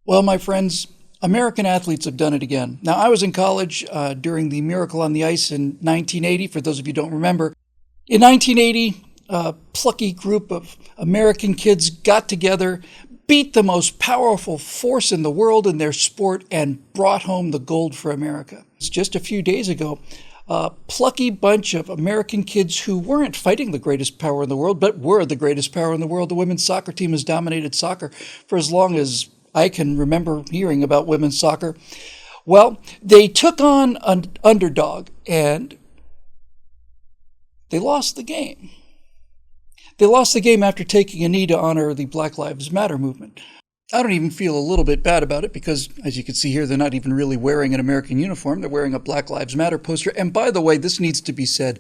Well, my friends, American athletes have done it again. Now, I was in college during the Miracle on the Ice in 1980, for those of you who don't remember. In 1980, a plucky group of American kids got together, beat the most powerful force in the world in their sport, and brought home the gold for America. It's just a few days ago, a plucky bunch of American kids who weren't fighting the greatest power in the world, but were the greatest power in the world. The women's soccer team has dominated soccer for as long as I can remember hearing about women's soccer. Well, they took on an underdog and they lost the game. They lost the game after taking a knee to honor the Black Lives Matter movement. I don't even feel a little bit bad about it because, as you can see here, they're not even really wearing an American uniform. They're wearing a Black Lives Matter poster. And by the way, this needs to be said.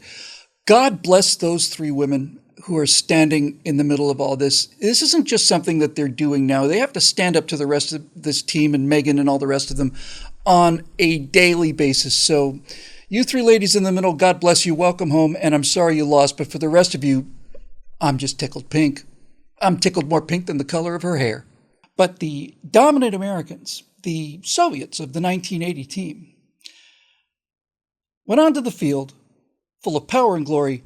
God bless those three women who are standing in the middle of all this. This isn't just something that they're doing now. They have to stand up to the rest of this team and Megan and all the rest of them on a daily basis. So you three ladies in the middle, God bless you. Welcome home. And I'm sorry you lost. But for the rest of you, I'm just tickled pink. I'm tickled more pink than the color of her hair. But the dominant Americans, the Soviets of the 1980 team, went onto the field full of power and glory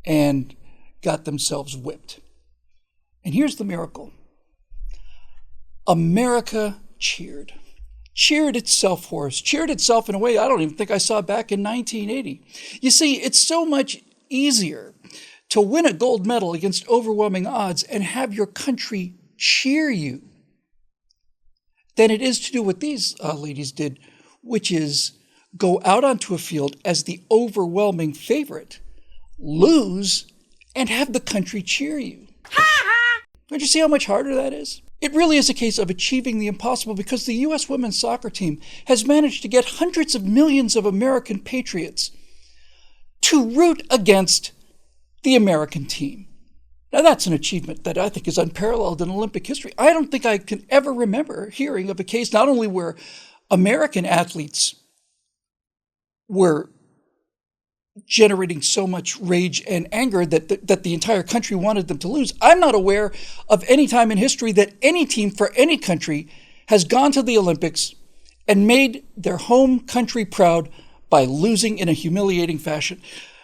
and got themselves whipped. And here's the miracle. America cheered itself for us, cheered itself in a way I don't even think I saw back in 1980. You see, it's so much easier to win a gold medal against overwhelming odds and have your country cheer you than it is to do what these ladies did, which is go out onto a field as the overwhelming favorite, lose, and have the country cheer you. Don't you see how much harder that is? It really is a case of achieving the impossible because the U.S. women's soccer team has managed to get hundreds of millions of American patriots to root against the American team. Now, that's an achievement that I think is unparalleled in Olympic history. I don't think I can ever remember hearing of a case not only where American athletes were generating so much rage and anger that the entire country wanted them to lose. I'm not aware of any time in history that any team for any country has gone to the Olympics and made their home country proud by losing in a humiliating fashion.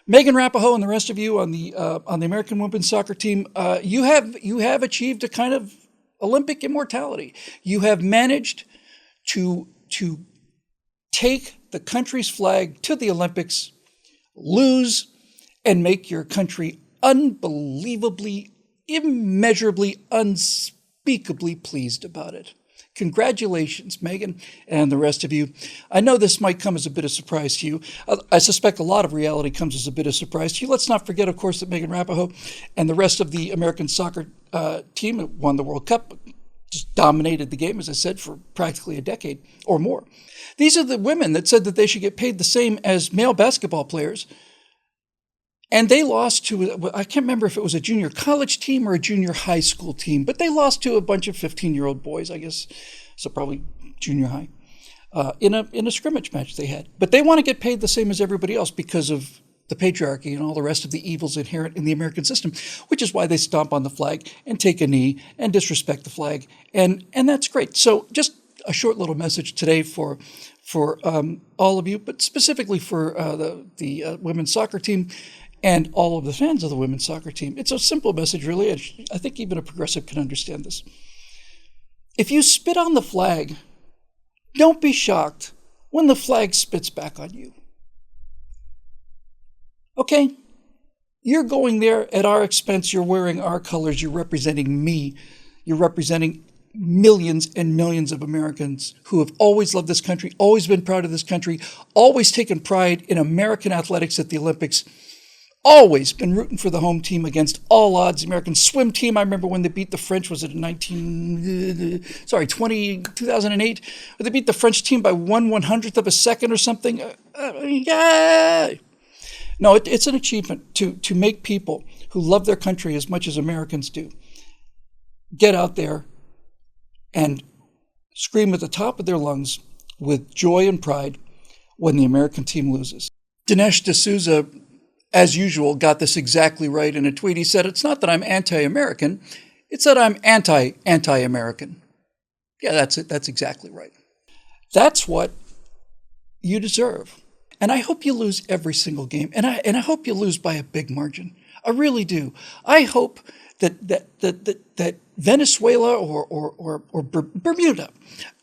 Megan Rapinoe and the rest of you on the American women's soccer team, you have achieved a kind of Olympic immortality. You have managed to take the country's flag to the Olympics, lose, and make your country unbelievably, immeasurably, unspeakably pleased about it. Congratulations, Megan, and the rest of you. I know this might come as a bit of surprise to you. I suspect a lot of reality comes as a bit of surprise to you. Let's not forget, of course, that Megan Rapinoe and the rest of the American soccer team that won the World Cup, just dominated the game, as I said, for practically a decade or more. These are the women that said that they should get paid the same as male basketball players. And they lost to, I can't remember if it was a junior college team or a junior high school team, but they lost to a bunch of 15-year-old boys, I guess, so probably junior high, in a scrimmage match they had. But they want to get paid the same as everybody else because of the patriarchy and all the rest of the evils inherent in the American system, which is why they stomp on the flag and take a knee and disrespect the flag. And that's great. So just a short little message today for all of you, but specifically for the women's soccer team and all of the fans of the women's soccer team. It's a simple message, really. I think even a progressive can understand this. If you spit on the flag, don't be shocked when the flag spits back on you. Okay? You're going there at our expense. You're wearing our colors. You're representing me. You're representing millions and millions of Americans who have always loved this country, always been proud of this country, always taken pride in American athletics at the Olympics, always been rooting for the home team against all odds. The American swim team, I remember when they beat the French, was it in 2008? Where they beat the French team by 1/100th of a second or something. Yeah. No, it's an achievement to make people who love their country as much as Americans do get out there and scream at the top of their lungs with joy and pride when the American team loses. Dinesh DSouza, as usual, got this exactly right in a tweet. He said, "It's not that I'm anti-American, it's that I'm anti-American." Yeah, that's it. That's exactly right. That's what you deserve. And I hope you lose every single game. And I hope you lose by a big margin. I really do. I hope that Venezuela or Bermuda,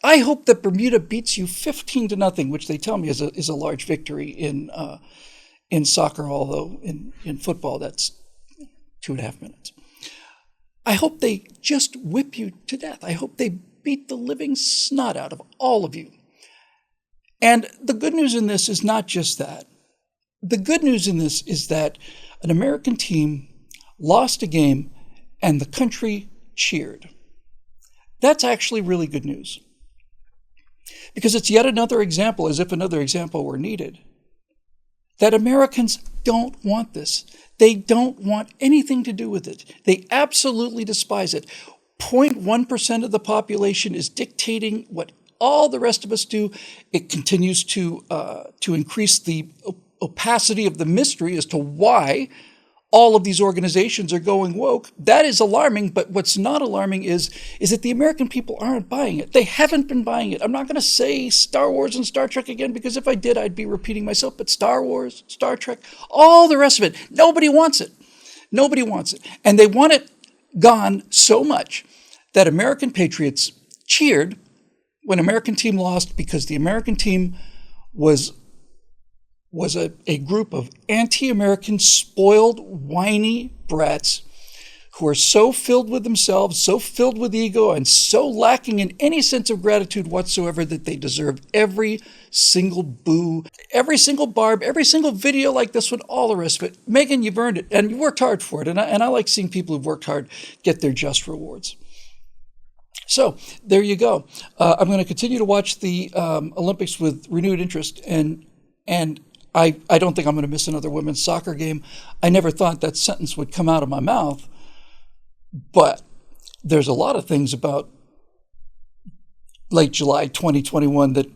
I hope that Bermuda beats you 15-0, which they tell me is a large victory in soccer, although in football that's 2.5 minutes. I hope they just whip you to death. I hope they beat the living snot out of all of you. And the good news in this is not just that. The good news in this is that an American team lost a game and the country cheered. That's actually really good news. Because it's yet another example, as if another example were needed, that Americans don't want this. They don't want anything to do with it. They absolutely despise it. 0.1% of the population is dictating what all the rest of us do. It continues to increase the opacity of the mystery as to why all of these organizations are going woke. That is alarming, but what's not alarming is that the American people aren't buying it. They haven't been buying it. I'm not going to say Star Wars and Star Trek again, because if I did, I'd be repeating myself, but Star Wars, Star Trek, all the rest of it, nobody wants it. Nobody wants it. And they want it gone so much that American patriots cheered when American team lost, because the American team was a group of anti-American, spoiled, whiny brats who are so filled with themselves, so filled with ego, and so lacking in any sense of gratitude whatsoever that they deserve every single boo, every single barb, every single video like this one, all the rest of it. Megan, you've earned it, and you worked hard for it, and I like seeing people who've worked hard get their just rewards. So there you go. I'm going to continue to watch the Olympics with renewed interest, and I don't think I'm going to miss another women's soccer game. I never thought that sentence would come out of my mouth, but there's a lot of things about late July 2021 that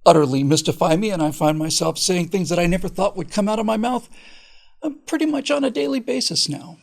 utterly mystify me, and I find myself saying things that I never thought would come out of my mouth pretty much on a daily basis now.